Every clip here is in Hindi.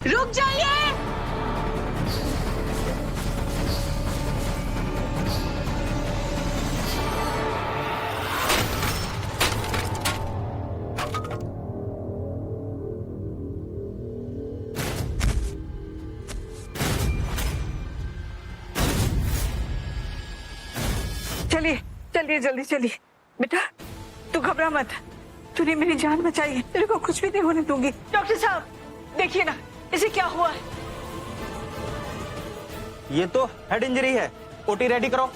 रुक जाइए। चलिए चलिए जल्दी चलिए। बेटा तू घबरा मत, तूने मेरी जान बचाई है, तेरे को कुछ भी नहीं होने दूंगी। डॉक्टर साहब देखिए ना इसे क्या हुआ है। ये तो हेड इंजरी है, ओटी रेडी करो।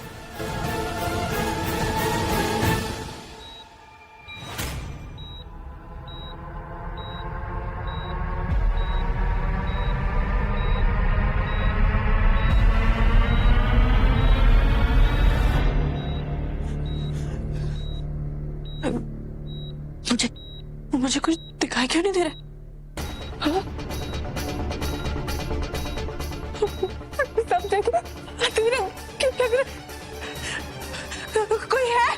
मुझे कुछ दिखाई क्यों नहीं दे रहा? हाँ? सब जगह क्यों लग रहा? कोई है?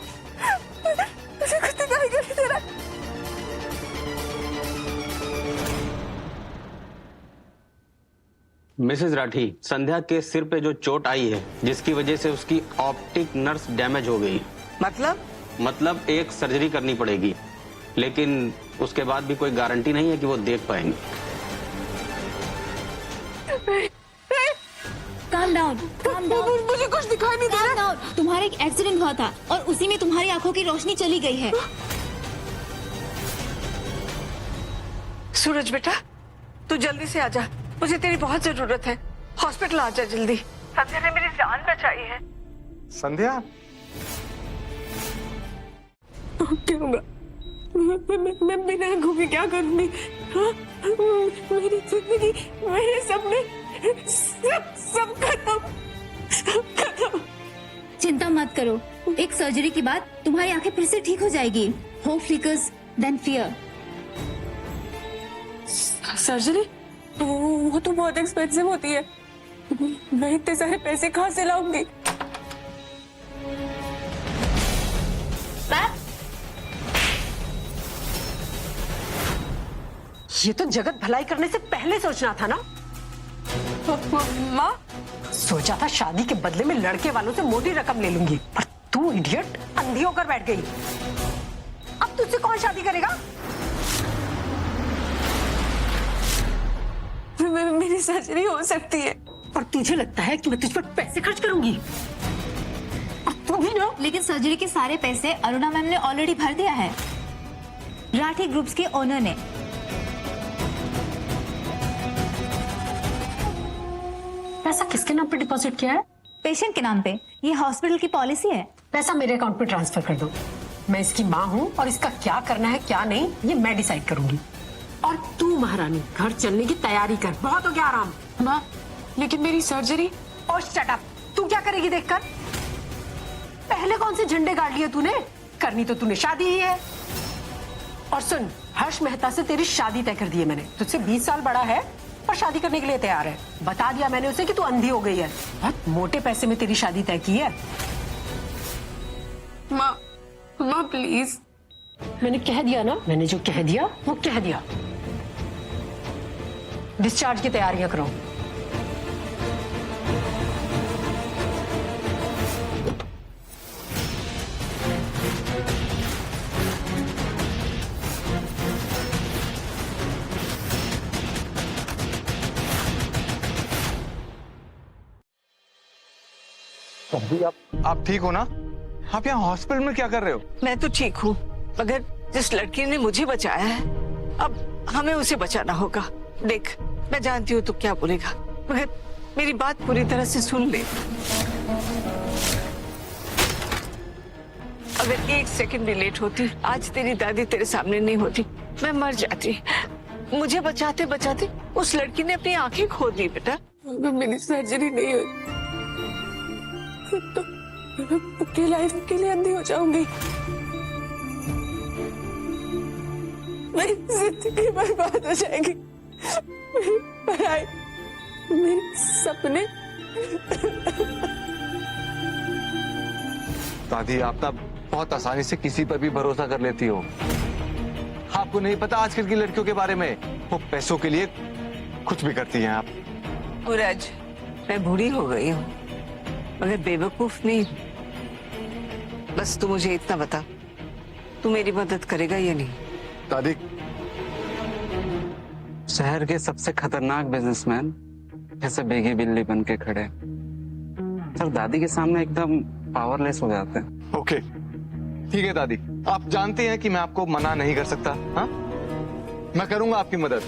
मुझे कुछ दिखाई क्यों नहीं दे रहा? मिसेस राठी, संध्या के सिर पे जो चोट आई है जिसकी वजह से उसकी ऑप्टिक नर्व डैमेज हो गई। मतलब एक सर्जरी करनी पड़ेगी, लेकिन उसके बाद भी कोई गारंटी नहीं है कि वो देख पाएंगे। Calm down, calm down. मुझे कुछ दिखाई नहीं दे Calm रहा। down. तुम्हारा एक एक्सीडेंट हुआ था और उसी में तुम्हारी आंखों की रोशनी चली गई है। सूरज बेटा तू जल्दी से आजा, मुझे तेरी बहुत जरूरत है। हॉस्पिटल आजा जल्दी। संध्या ने मेरी जान बचाई है। संध्या, क्या होगा? मैं बिना घूमे क्या करूंगी? हाँ? मेरी जिंदगी, मेरे सपने सब खत्म। चिंता मत करो, एक सर्जरी के बाद तुम्हारी आंखें फिर से ठीक हो जाएगी। Hope flickers than fear. Surgery वो तो बहुत एक्सपेंसिव होती है, मैं इतने सारे पैसे कहाँ से लाऊंगी? ये तो जगत भलाई करने से पहले सोचना था ना। माँ सोचा था शादी के बदले में लड़के वालों से मोटी रकम ले लूंगी, पर तू इडियट अंधी होकर बैठ गई। अब तुझसे कौन शादी करेगा? मेरी सर्जरी हो सकती है। और तुझे लगता है कि मैं तुझ पर पैसे खर्च करूंगी? अब तू भी ना। लेकिन सर्जरी के सारे पैसे अरुणा मैम ने ऑलरेडी भर दिया है, राठी ग्रुप्स के ओनर ने। पैसा किसके नाम पे डिपॉजिट किया है? पेशेंट के नाम पे। ये हॉस्पिटल की पॉलिसी है। पैसा मेरे अकाउंट पे ट्रांसफर कर दो। मैं इसकी माँ हूँ और इसका क्या करना है क्या नहीं ये मैं डिसाइड करूंगी। और तू महारानी घर चलने की तैयारी कर, बहुत हो गया आराम। माँ लेकिन मेरी सर्जरी। और शट अप, तू क्या करेगी देखकर? पहले कौन से झंडे गाड़ लिए तूने? करनी तो तूने शादी ही है। और सुन, हर्ष मेहता से तेरी शादी तय कर दी है मैंने। तुझसे 20 साल बड़ा है और शादी करने के लिए तैयार है। बता दिया मैंने उसे कि तू अंधी हो गई है। बहुत मोटे पैसे में तेरी शादी तय की है। माँ प्लीज। मैंने कह दिया ना, मैंने जो कह दिया वो कह दिया। डिस्चार्ज की तैयारियां करो। आप ठीक हो ना? आप यहाँ हॉस्पिटल में क्या कर रहे हो? मैं तो ठीक हूँ, मगर जिस लड़की ने मुझे बचाया है अब हमें उसे बचाना होगा। देख मैं जानती हूँ तू क्या बोलेगा, मगर मेरी बात पूरी तरह से सुन ले। अगर 1 सेकंड भी लेट होती, आज तेरी दादी तेरे सामने नहीं होती, मैं मर जाती। मुझे बचाते बचाते उस लड़की ने अपनी आंखें खो दी। बेटा अगर मेरी सर्जरी नहीं हुई तो मैं पूरी लाइफ के लिए अंधी हो जाऊंगी। मेरी जिंदगी बर्बाद हो जाएगी, मेरी पढ़ाई, मेरे सपने। दादी, आप ना बहुत आसानी से किसी पर भी भरोसा कर लेती हो। आपको नहीं पता आजकल की लड़कियों के बारे में, वो पैसों के लिए कुछ भी करती हैं आप। सूरज, मैं बूढ़ी हो गई हूँ मगर बेवकूफ नहीं। बस तू मुझे इतना बता, तू मेरी मदद करेगा या नहीं? दादी, शहर के सबसे खतरनाक बिजनेसमैन जैसे बेगी बिल्ली बन के खड़े सर दादी के सामने एकदम पावरलेस हो जाते हैं। ओके ठीक है दादी, आप जानते हैं कि मैं आपको मना नहीं कर सकता। हाँ, मैं करूंगा आपकी मदद,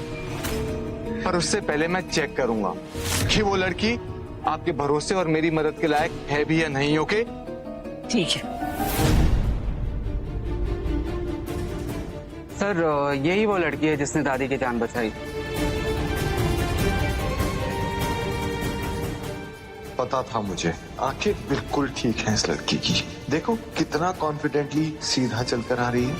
पर उससे पहले मैं चेक करूंगा कि वो लड़की आपके भरोसे और मेरी मदद के लायक है भी या नहीं। ओके ठीक है। सर यही वो लड़की है जिसने दादी की जान बचाई। पता था मुझे, आंखें बिल्कुल ठीक हैं इस लड़की की। देखो कितना कॉन्फिडेंटली सीधा चलकर आ रही है।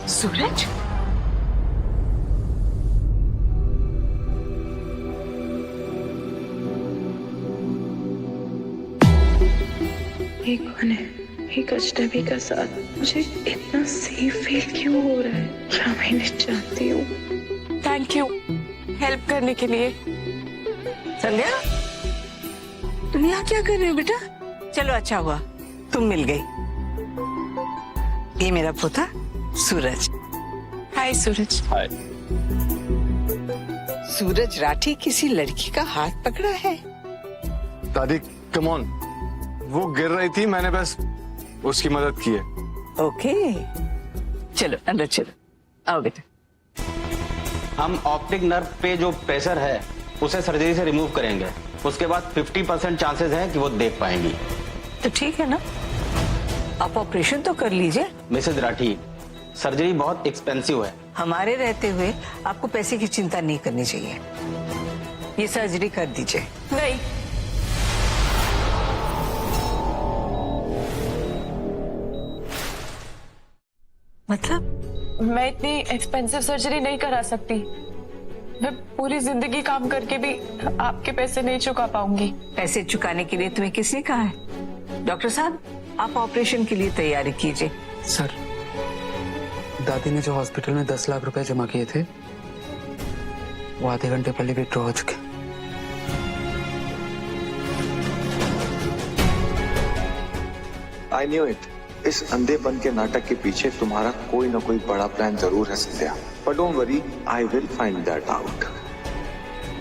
सूरज, ये कौन है? एक अजनबी का साथ मुझे इतना सेफ फील क्यों हो रहा है? क्या मैं इन्हें जानती हूँ? थैंक यू हेल्प करने के लिए। संध्या, तुम यहाँ क्या कर रहे हो बेटा? चलो अच्छा हुआ तुम मिल गई। ये मेरा पोता सूरज। हाय सूरज। हाय। सूरज राठी किसी लड़की का हाथ पकड़ा है? दादी कम ऑन, वो गिर रही थी, मैंने बस उसकी मदद की है। ओके चलो अंदर चलो, आओ बेटा। हम ऑप्टिक नर्व पे जो प्रेशर है उसे सर्जरी से रिमूव करेंगे। उसके बाद 50% चांसेस है कि वो देख पाएंगी। तो ठीक है ना, आप ऑपरेशन तो कर लीजिए। मिसेज राठी, सर्जरी बहुत एक्सपेंसिव है। हमारे रहते हुए आपको पैसे की चिंता नहीं करनी चाहिए। ये सर्जरी कर दीजिए। नहीं, मतलब मैं इतनी एक्सपेंसिव सर्जरी नहीं करा सकती। मैं पूरी जिंदगी काम करके भी आपके पैसे नहीं चुका पाऊंगी। पैसे चुकाने के लिए तुम्हें किसने कहा है? डॉक्टर साहब, आप ऑपरेशन के लिए तैयारी कीजिए। सर दादी ने जो हॉस्पिटल में 10 लाख रुपए जमा किए थे वो आधे घंटे पहले विड्रॉ हो चुके। I knew it. इस अंधेपन के नाटक के पीछे तुम्हारा कोई ना कोई बड़ा प्लान जरूर है Sandhya. But don't worry, I will find that out.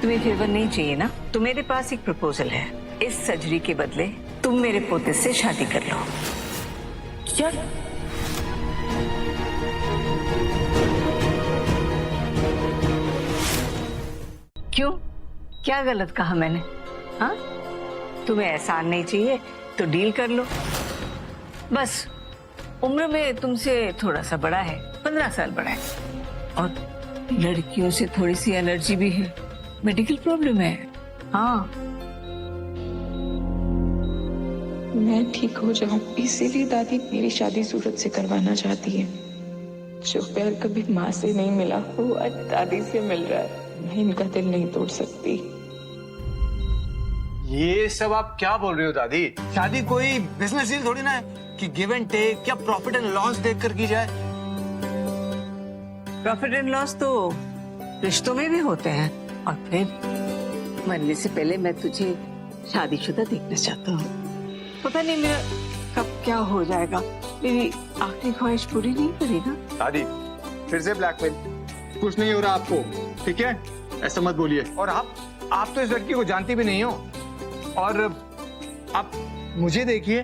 तुम्हें फेवर नहीं चाहिए ना, तो मेरे पास एक प्रपोजल है। इस सर्जरी के बदले तुम मेरे पोते से शादी कर लो। क्या? क्यों, क्या गलत कहा मैंने? हाँ, तुम्हें एहसान नहीं चाहिए तो डील कर लो। बस उम्र में तुमसे थोड़ा सा बड़ा है, 15 साल बड़ा है, और लड़कियों से थोड़ी सी एलर्जी भी है, मेडिकल प्रॉब्लम है। हाँ, मैं ठीक हो जाऊं, इसीलिए दादी मेरी शादी सूरज से करवाना चाहती है। जो प्यार कभी माँ से नहीं मिला वो आज दादी से मिल रहा है। मैं इनका दिल नहीं तोड़ सकती। ये सब आप क्या बोल रही हो दादी? शादी कोई बिजनेस डील थोड़ी ना है कि गिव एंड टेक या प्रॉफिट एंड लॉस देखकर की जाए। प्रॉफिट एंड लॉस तो रिश्तों में भी होते हैं। और फिर मरने से पहले मैं तुझे शादीशुदा देखना चाहता हूँ। पता नहीं मेरा कब क्या हो जाएगा, मेरी आखिरी ख्वाहिश पूरी नहीं करेगा। दादी फिर से ब्लैकमेल? कुछ नहीं हो रहा आपको, ठीक है? ऐसा मत बोलिए। और आप तो इस लड़की को जानती भी नहीं हो। और आप मुझे देखिए,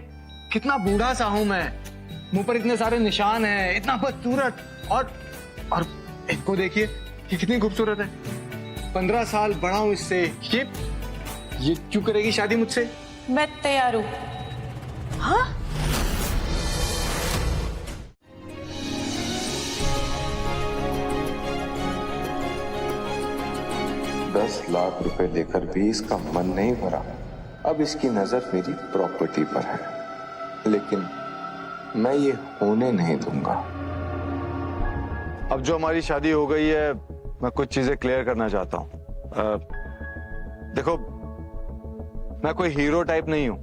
कितना बूढ़ा सा हूं मैं, मुंह पर इतने सारे निशान हैं, इतना बदसूरत। और इनको देखिए, ये कितनी खूबसूरत है। 15 साल बड़ा हूं इससे। ये क्यों करेगी शादी मुझसे? मैं तैयार हूँ। हाँ, 10 लाख रुपए देकर भी इसका मन नहीं भरा। अब इसकी नजर मेरी प्रॉपर्टी पर है, लेकिन मैं ये होने नहीं दूंगा। अब जो हमारी शादी हो गई है, मैं कुछ चीजें क्लियर करना चाहता हूँ। देखो, मैं कोई हीरो टाइप नहीं हूं,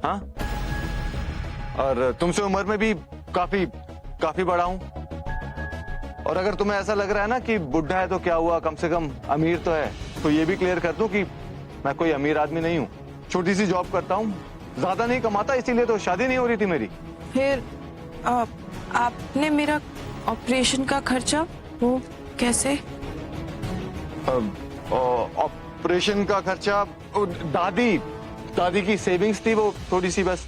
हाँ, और तुमसे उम्र में भी काफी काफी बड़ा हूं। और अगर तुम्हें ऐसा लग रहा है ना कि बुढ़ा है तो क्या हुआ, कम से कम अमीर तो है, तो ये भी क्लियर कर दूं कि मैं कोई अमीर आदमी नहीं हूँ। छोटी सी जॉब करता हूँ, ज्यादा नहीं कमाता, इसीलिए तो शादी नहीं हो रही थी मेरी। फिर आपने मेरा ऑपरेशन का खर्चा वो कैसे? ऑपरेशन का खर्चा दादी की सेविंग्स थी, वो थोड़ी सी बस,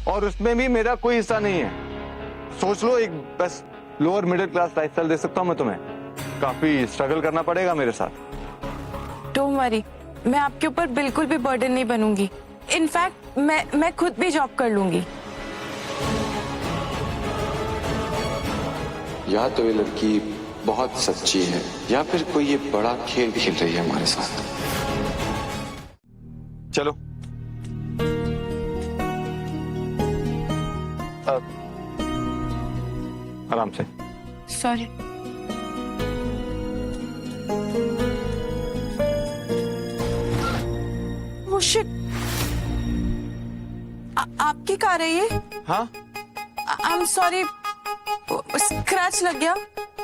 और उसमें भी मेरा कोई हिस्सा नहीं है। सोच लो, एक बस लोअर मिडिल क्लास लाइफस्टाइल दे सकता हूँ मैं तुम्हें। काफी स्ट्रगल करना पड़ेगा मेरे साथ। डोंट वरी, मैं आपके ऊपर बिल्कुल भी बर्डन नहीं बनूंगी। इनफैक्ट मैं खुद भी जॉब कर लूंगी। या तो ये लड़की बहुत सच्ची है या फिर कोई ये बड़ा खेल खेल रही है हमारे साथ। चलो आराम से। सॉरी। वो शिट, आपकी कार है ये? हाँ, आई एम सॉरी, स्क्रैच लग गया।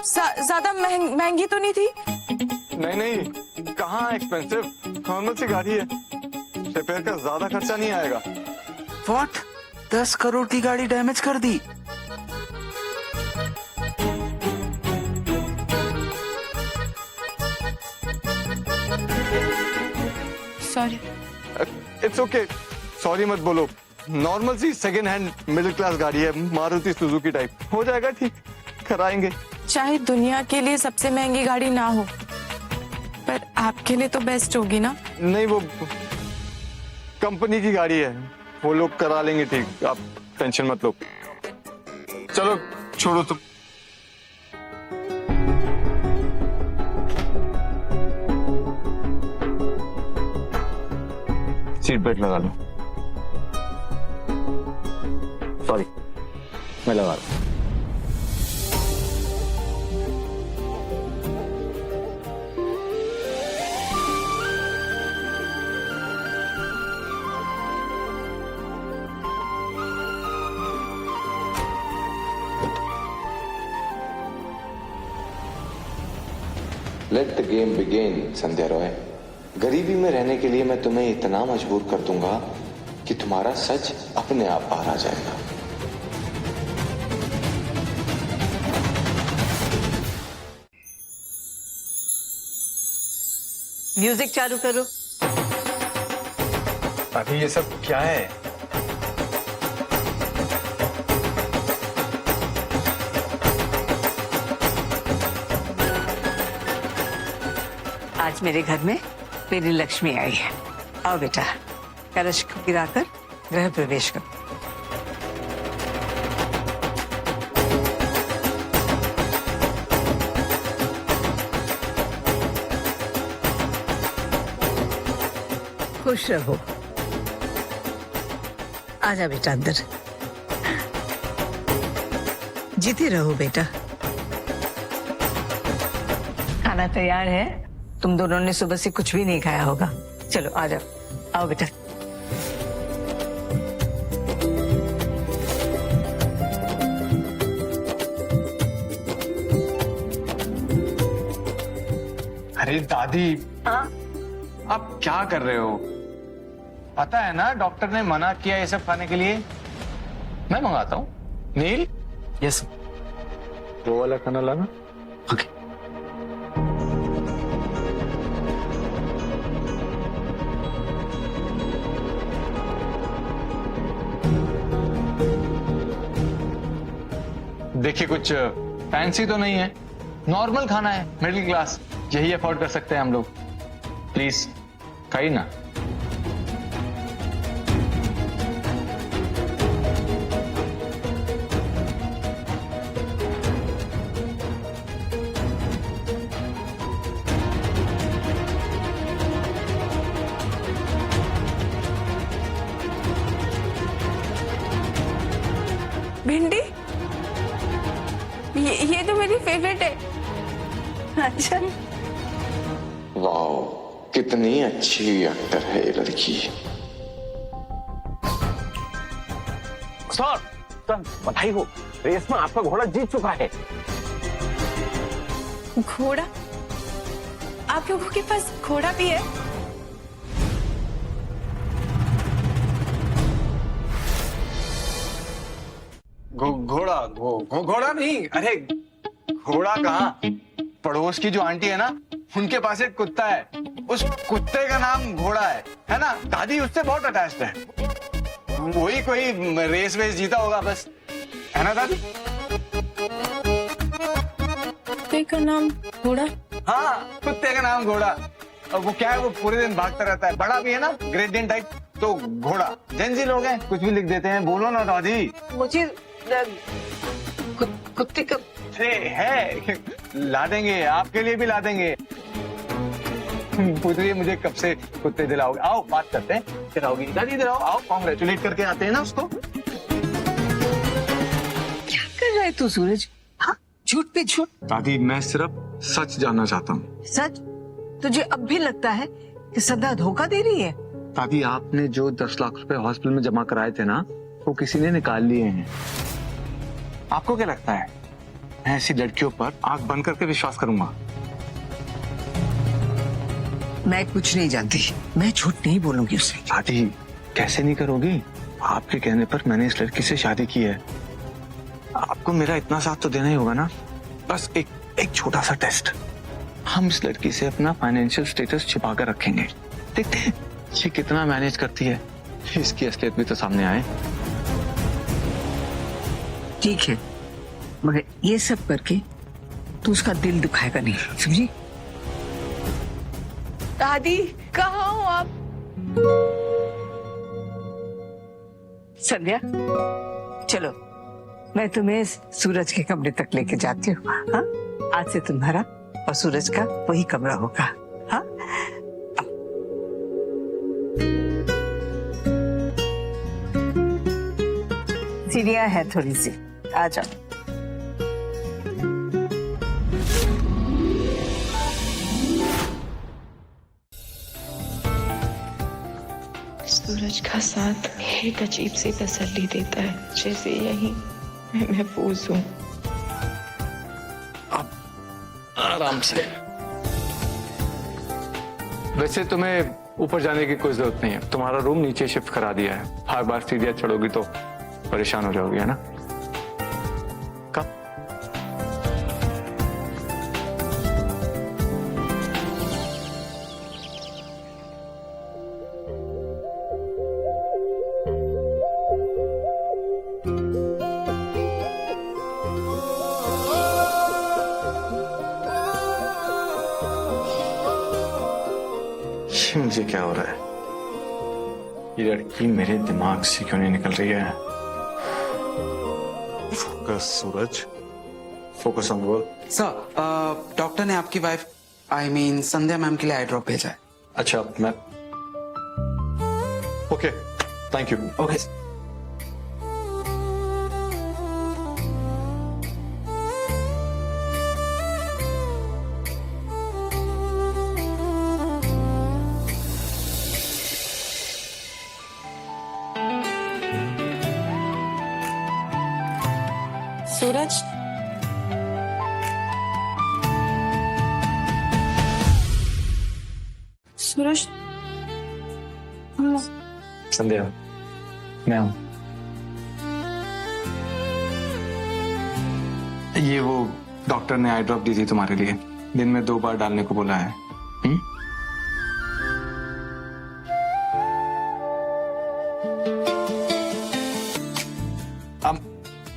ज्यादा महंगी तो नहीं थी? नहीं, कहाँ एक्सपेंसिव, नॉर्मल सी गाड़ी है, रिपेयर का ज्यादा खर्चा नहीं आएगा। व्हाट? 10 करोड़ की गाड़ी डैमेज कर दी? सॉरी। इट्स ओके, सॉरी मत बोलो। नॉर्मल सी सेकेंड हैंड मिडिल क्लास गाड़ी है, मारुति सुजुकी टाइप, हो जाएगा ठीक, कराएंगे। चाहे दुनिया के लिए सबसे महंगी गाड़ी ना हो, पर आपके लिए तो बेस्ट होगी ना? नहीं, वो कंपनी की गाड़ी है, वो लोग करा लेंगे ठीक, आप टेंशन मत लो। चलो छोड़ो तुम। सीट बेल्ट लगा लो। सॉरी, मैं लगा रहा हूं। लेट द गेम बिगिन संध्या रॉय। गरीबी में रहने के लिए मैं तुम्हें इतना मजबूर कर दूंगा कि तुम्हारा सच अपने आप बाहर आ जाएगा। म्यूजिक चालू करो। अभी ये सब क्या है? आज मेरे घर में मेरी लक्ष्मी आई है। आओ बेटा, कलश गिराकर गृह प्रवेश करो। खुश रहो। आजा बेटा अंदर। जीते रहो बेटा। खाना तैयार है, तुम दोनों ने सुबह से कुछ भी नहीं खाया होगा। चलो आ जाओ, आओ बेटा। अरे दादी, हाँ? आप क्या कर रहे हो? पता है ना डॉक्टर ने मना किया ये सब खाने के लिए। मैं मंगाता हूँ। नील, यस। वो वाला खाना लाना। ओके। देखिए, कुछ फैंसी तो नहीं है, नॉर्मल खाना है, मिडिल क्लास, यही अफोर्ड कर सकते हैं हम लोग। प्लीज खाइए ना। भिंडी? ये तो मेरी फेवरेट है। अच्छा, वाओ, कितनी अच्छी एक्टर है ये लड़की। सर सर बधाई हो, रेस में आपका घोड़ा जीत चुका है। घोड़ा? आप लोगों के पास घोड़ा भी है? घोड़ा घोड़ा नहीं, अरे घोड़ा कहाँ, पड़ोस की जो आंटी है ना उनके पास एक कुत्ता है, उस कुत्ते का नाम घोड़ा है ना। दादी उससे बहुत अटैच्ड है, वही कोई रेस वेस जीता होगा बस, है ना दादी? कुत्ते का नाम घोड़ा? हाँ, कुत्ते का नाम घोड़ा। और वो क्या है, वो पूरे दिन भागता रहता है, बड़ा भी है ना, ग्रेट डेन टाइप, तो घोड़ा। जेंजी लोग हैं, कुछ भी लिख देते हैं, बोलो ना दादी। मुझे कुत्ते का है, ला देंगे, आपके लिए भी ला देंगे। पूछ रही है मुझे कब से कुत्ते दिलाओगे, आओ बात करते हैं, दिलाओगी दादी, दिलाओ, आओ कॉन्ग्रेचुलेट करके आते हैं ना उसको। क्या कर रहा है तू सूरज? हाँ, झूठ पे झूठ। दादी मैं सिर्फ सच जानना चाहता हूँ। सच? तुझे अब भी लगता है कि सदा धोखा दे रही है? दादी आपने जो 10 लाख रुपए हॉस्पिटल में जमा कराए थे ना, वो किसी ने निकाल लिए हैं। आपको क्या लगता है मैं ऐसी लड़कियों पर आंख बंद करके विश्वास करूंगा? मैं कुछ नहीं जानती, मैं झूठ नहीं बोलूंगी उसे। दादी कैसे नहीं करोगी? आपके कहने पर मैंने इस लड़की से शादी की है, आपको मेरा इतना साथ तो देना ही होगा ना। बस एक छोटा सा टेस्ट, हम इस लड़की से अपना फाइनेंशियल स्टेटस छिपा कर रखेंगे, देखते हैं ये कितना मैनेज करती है, इसकी असलियत भी तो सामने आए। ठीक है, मगर ये सब करके तू उसका दिल दुखाएगा नहीं, समझी? दादी कहाँ हो आप? संध्या चलो, मैं तुम्हें सूरज के कमरे तक लेके जाती हूँ। हाँ, आज से तुम्हारा और सूरज का वही कमरा होगा। हाँ, सीढ़ियाँ है थोड़ी सी, आ जाओ। सूरज का साथ एक अजीब सी तसल्ली देता है, जैसे यही मैं महफूज हूँ। आराम से। वैसे तुम्हें ऊपर जाने की कोई जरूरत नहीं है, तुम्हारा रूम नीचे शिफ्ट करा दिया है। हर बार सीढ़ियाँ चढ़ोगी तो परेशान हो जाओगी, है ना? कब? मुझे क्या हो रहा है? ये लड़की मेरे दिमाग से क्यों नहीं निकल रही है? Focus Suraj, focus on work. Sir doctor ने आपकी wife I mean Sandhya ma'am के लिए आई ड्रॉप भेजा है। अच्छा, मैं ओके, थैंक यू। ओके सूरज, सूरज, संध्या मैं हूं। ये वो डॉक्टर ने आई ड्रॉप दी थी तुम्हारे लिए, दिन में 2 बार डालने को बोला है।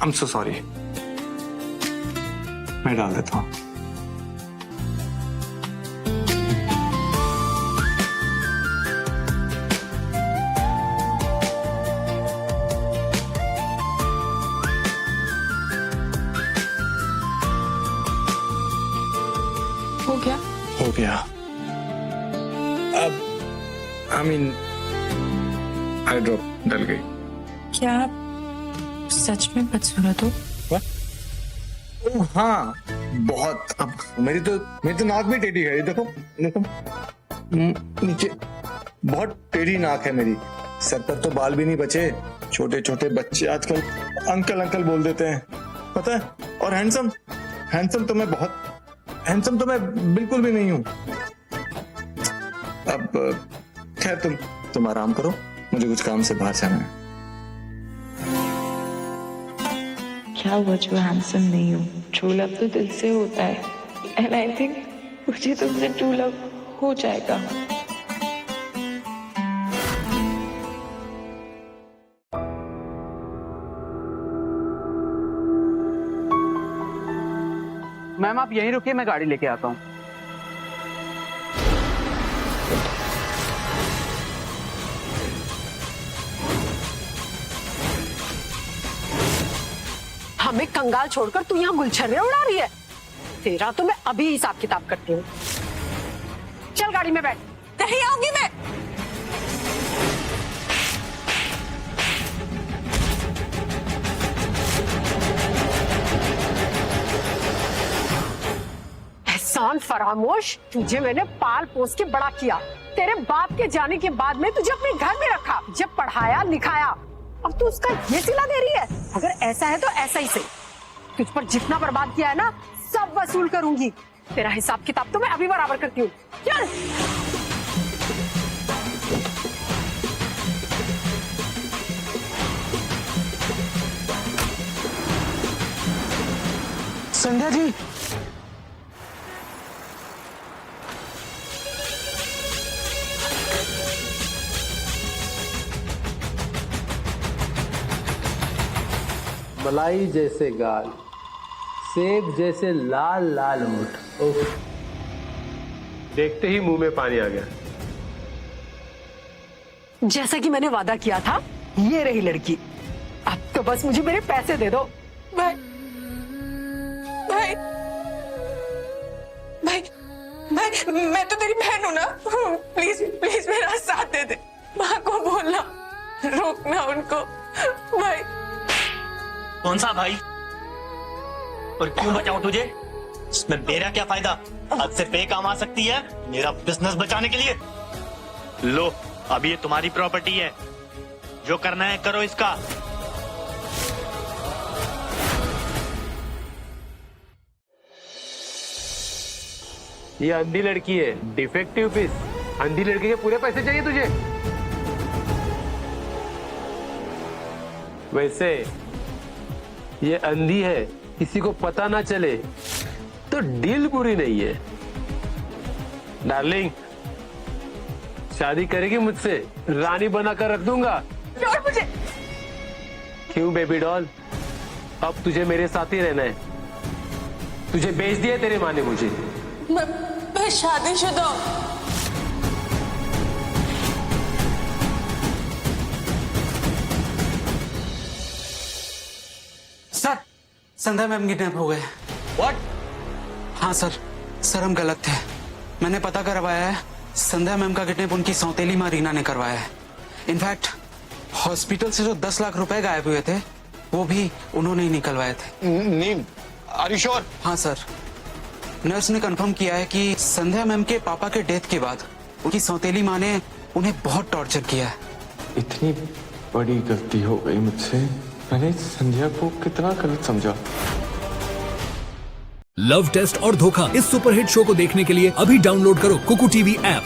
I'm so sorry, मैं डाल देता हूँ। हो गया? हो गया। अब आई मीन आई ड्रॉप डल गई। क्या आप सच में बदसूरत हो? हाँ बहुत। अब मेरी तो नाक भी टेढ़ी है, देखो देखो नीचे बहुत टेढ़ी नाक है मेरी। सर पर तो बाल भी नहीं बचे, छोटे छोटे बच्चे आजकल अंकल अंकल बोल देते हैं, पता है। और हैंडसम हैंडसम तो मैं बिल्कुल भी नहीं हूं। अब खैर तुम आराम करो, मुझे कुछ काम से बाहर जाना है। क्या हुआ जो हैंडसम नहीं हूँ? ट्रू लव तो दिल से होता है, एंड आई थिंक मुझे तुमसे ट्रू लव हो जाएगा। मैम आप यहीं रुकिए, मैं गाड़ी लेके आता हूँ। हमें कंगाल छोड़कर तू यहाँ गुलछर्रे उड़ा रही है। तेरा तो मैं अभी हिसाब किताब करती हूँ। चल गाड़ी में बैठ। नहीं आऊंगी मैं। एहसान फरामोश, तुझे मैंने पाल पोस के बड़ा किया। तेरे बाप के जाने के बाद में तुझे अपने घर में रखा, जब पढ़ाया लिखाया। अब तू उसका ये सिला दे रही है। अगर ऐसा है तो ऐसा ही सही। तुझ पर जितना बर्बाद किया है ना, सब वसूल करूंगी। तेरा हिसाब किताब तो मैं अभी बराबर करती हूँ। चल। संध्या जी, मलाई जैसे गाल, सेब जैसे लाल लाल होठ। उफ, देखते ही मुंह में पानी आ गया। जैसा कि मैंने वादा किया था, ये रही लड़की। अब तो बस मुझे मेरे पैसे दे दो। भाई भाई भाई भाई, मैं तो तेरी बहन हूं ना। प्लीज प्लीज मेरा साथ दे दे। माँ को बोलना, रोकना उनको। भाई कौन सा भाई? और क्यों बचाऊं तुझे? इसमें मेरा क्या फायदा? हद से पे काम आ सकती है मेरा बिजनेस बचाने के लिए। लो, अब ये तुम्हारी प्रॉपर्टी है, जो करना है करो इसका। ये अंधी लड़की है, डिफेक्टिव पीस। अंधी लड़की के पूरे पैसे चाहिए तुझे? वैसे ये अंधी है, किसी को पता ना चले तो डील बुरी नहीं है। डार्लिंग, शादी करेगी मुझसे? रानी बनाकर रख दूंगा। छोड़ मुझे। क्यों बेबी डॉल? अब तुझे मेरे साथ ही रहना है। तुझे बेच दिया तेरे माँ ने मुझे। मैं शादीशुदा हूं। सर, संध्या मैम किडनैप हो गए। What? हाँ सर हम गलत थे। मैंने पता करवाया है, संध्या मैम का किडनैप उनकी सौतेली माँ रीना ने करवाया है। इनफैक्ट हॉस्पिटल से जो 10 लाख रुपए गायब हुए थे, वो भी उन्होंने ही निकलवाए थे। नीम, आर यू श्योर? हाँ सर, नर्स ने कंफर्म किया है कि संध्या मैम के पापा के डेथ के बाद उनकी सौतेली माँ ने उन्हें बहुत टॉर्चर किया है। इतनी बड़ी गलती हो गई मुझसे। मैंने संध्या को कितना गलत समझा। लव टेस्ट और धोखा इस सुपरहिट शो को देखने के लिए अभी डाउनलोड करो कुकू टीवी ऐप।